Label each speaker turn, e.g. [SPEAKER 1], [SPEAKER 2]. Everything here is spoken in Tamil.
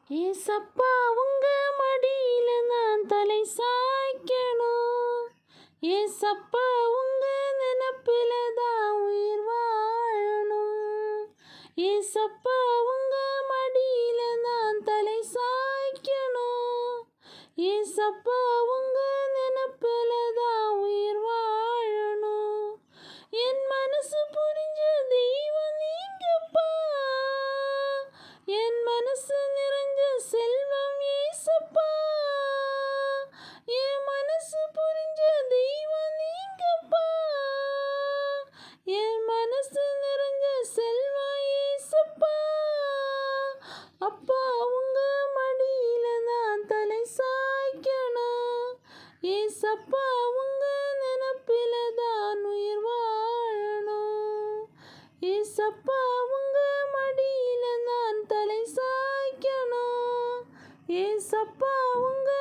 [SPEAKER 1] ஏசப்பா உங்க மடியில நான் தலை சாய்க்கணும். ஏசப்பா உங்க நினப்பில தான் உயிர் வாழணும். ஏசப்பா உங்க மடியில நான் தலை சாய்க்கணும். ஏசப்பா உங்க நினப்பில தான் உயிர் வாழணும். என் மனசு புரிஞ்ச தெய்வம் நீங்கப்பா. என் மனசு நிறைஞ்ச செல்வம் ஏசப்பா. என் மனசு புரிஞ்ச தெய்வம் நீங்கப்பா. என் மனசு நிறைஞ்ச செல்வம் ஏசப்பா. அப்பா உங்க மடியில நான் தலை சாய்க்கணும். ஏசப்பா உங்க நினப்பில தான் உயிர் வாழணும். ஏசப்பா உங்க மடியில நான் தலை சாய்க்கணும். ஏசப்பா உங்க